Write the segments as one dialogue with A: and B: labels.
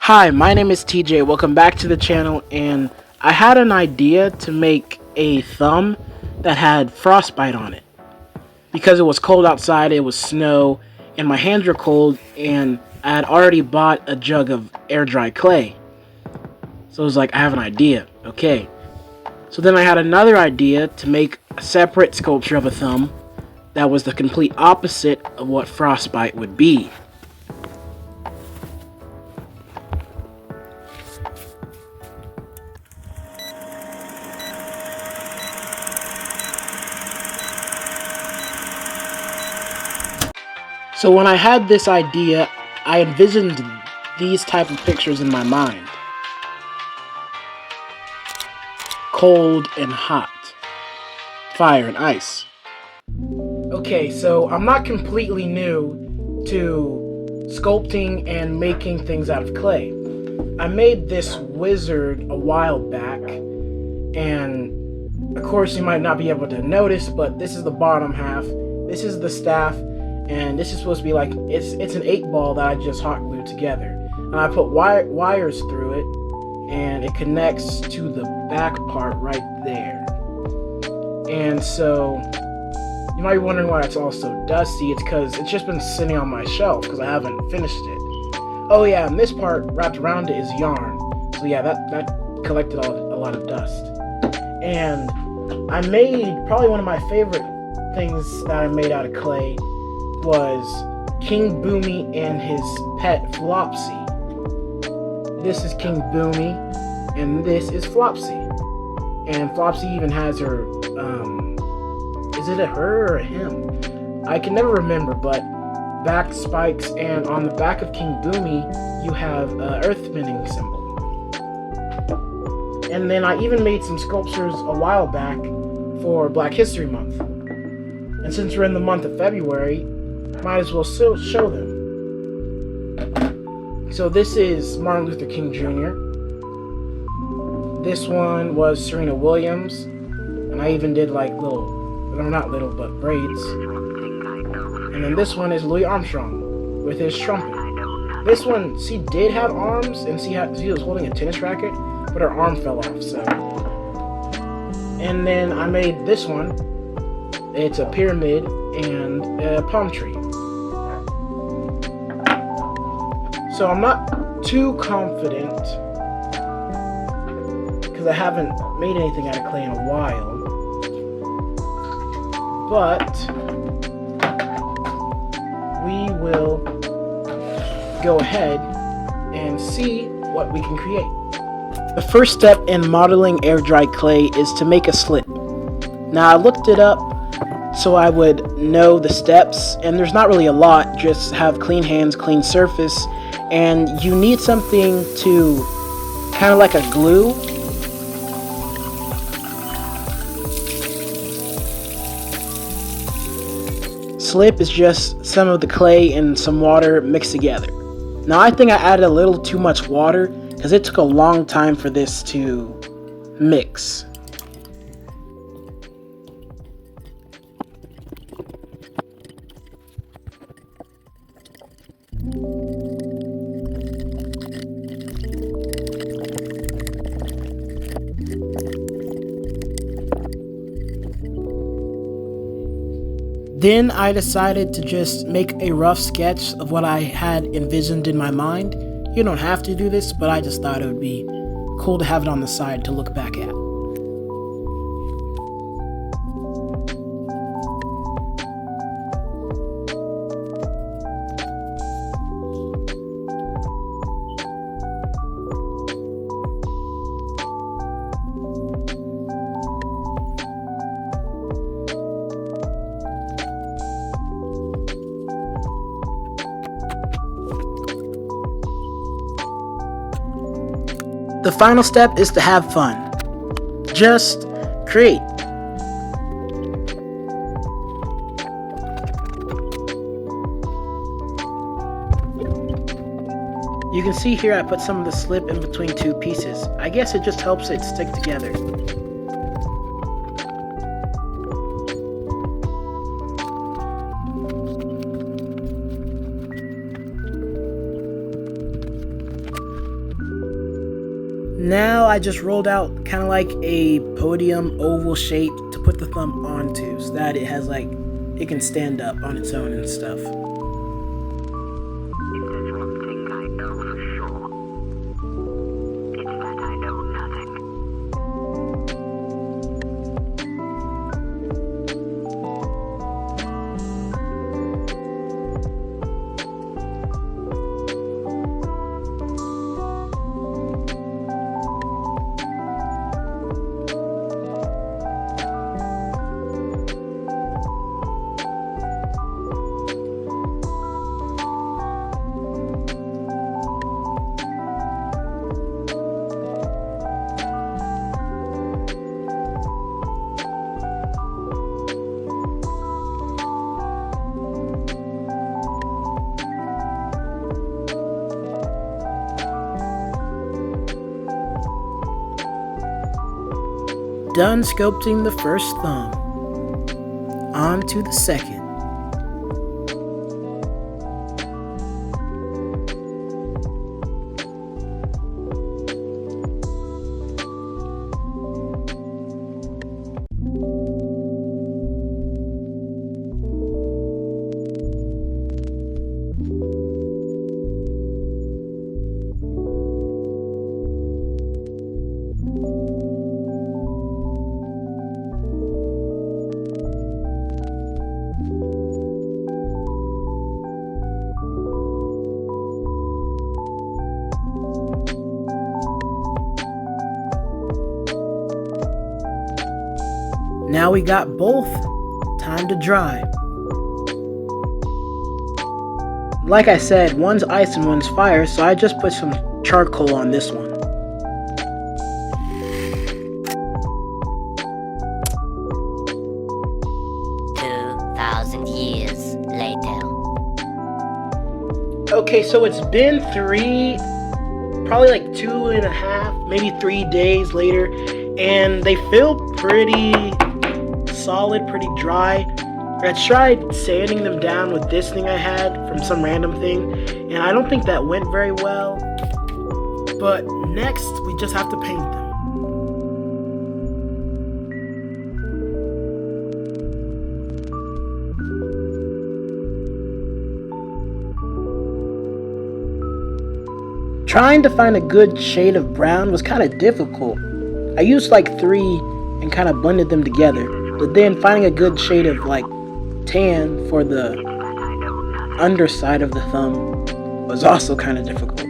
A: Hi, my name is TJ. Welcome back to the channel, and I had an idea to make a thumb that had frostbite on it. Because it was cold outside, it was snow, and my hands were cold, and I had already bought a jug of air dry clay. So it was like, I have an idea. Okay. So then I had another idea to make a separate sculpture of a thumb that was the complete opposite of what frostbite would be. So when I had this idea, I envisioned these type of pictures in my mind. Cold and hot. Fire and ice. Okay, so I'm not completely new to sculpting and making things out of clay. I made this wizard a while back, and of course you might not be able to notice, but this is the bottom half, this is the staff, and this is supposed to be like, it's an 8-ball that I just hot glued together. And I put wires through it, and it connects to the back part right there. And so, you might be wondering why it's all so dusty. It's because it's just been sitting on my shelf because I haven't finished it. Oh yeah, and this part wrapped around it is yarn. So yeah, that collected a lot of dust. And I made, probably one of my favorite things that I made out of clay was King Boomy and his pet Flopsy. This is King Boomy, and this is Flopsy. And Flopsy even has her, is it a her or a him? I can never remember, but back spikes, and on the back of King Boomy, you have earth spinning symbol. And then I even made some sculptures a while back for Black History Month. And since we're in the month of February, might as well still show them. So this is Martin Luther King Jr. This one was Serena Williams, and I even did like little, no, not little, but braids. And then this one is Louis Armstrong with his trumpet. This one, she did have arms, and she was holding a tennis racket, but her arm fell off. So, and then I made this one. It's a pyramid and a palm tree. So I'm not too confident because I haven't made anything out of clay in a while. But we will go ahead and see what we can create. The first step in modeling air dry clay is to make a slip. Now I looked it up so I would know the steps, and there's not really a lot, just have clean hands, clean surface, and you need something to kind of like a glue. Slip is just some of the clay and some water mixed together. Now I think I added a little too much water because it took a long time for this to mix. Then I decided to just make a rough sketch of what I had envisioned in my mind. You don't have to do this, but I just thought it would be cool to have it on the side to look back at. The final step is to have fun. Just create. You can see here I put some of the slip in between two pieces. I guess it just helps it stick together. Now I just rolled out kind of like a podium oval shape to put the thumb onto so that it has like, it can stand up on its own and stuff. Done sculpting the first thumb. On to the second. Now we got both. Time to dry. Like I said, one's ice and one's fire, so I just put some charcoal on this one.
B: Years later.
A: Okay, so it's been probably like 2.5, maybe 3 days later, and they feel pretty solid, pretty dry. I tried sanding them down with this thing I had from some random thing, and I don't think that went very well. But next, we just have to paint them. Trying to find a good shade of brown was kind of difficult. I used like 3 and kind of blended them together, but then finding a good shade of like tan for the underside of the thumb was also kind of difficult.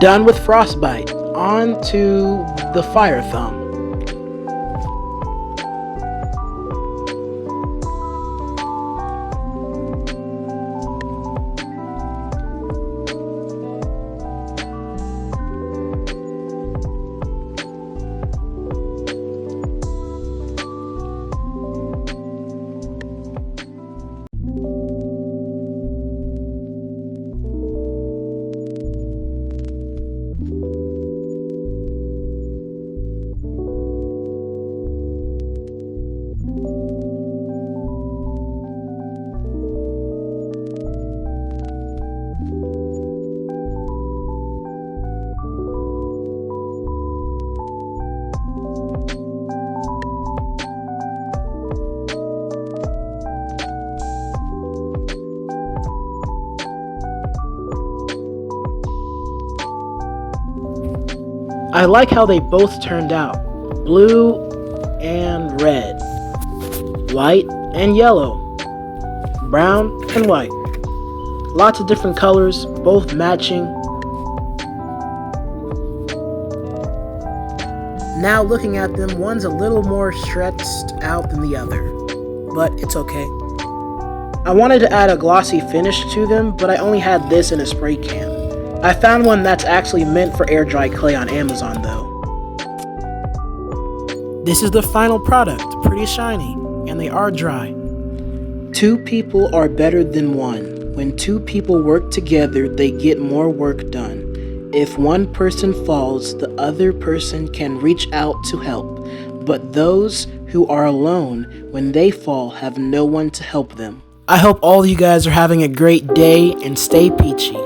A: Done with frostbite. On to the fire thumb. I like how they both turned out. Blue and red. White and yellow. Brown and white. Lots of different colors, both matching. Now looking at them, one's a little more stretched out than the other, but it's okay. I wanted to add a glossy finish to them, but I only had this in a spray can. I found one that's actually meant for air dry clay on Amazon though. This is the final product, pretty shiny, and they are dry. 2 people are better than 1. When 2 people work together, they get more work done. If one person falls, the other person can reach out to help. But those who are alone, when they fall, have no one to help them. I hope all you guys are having a great day and stay peachy.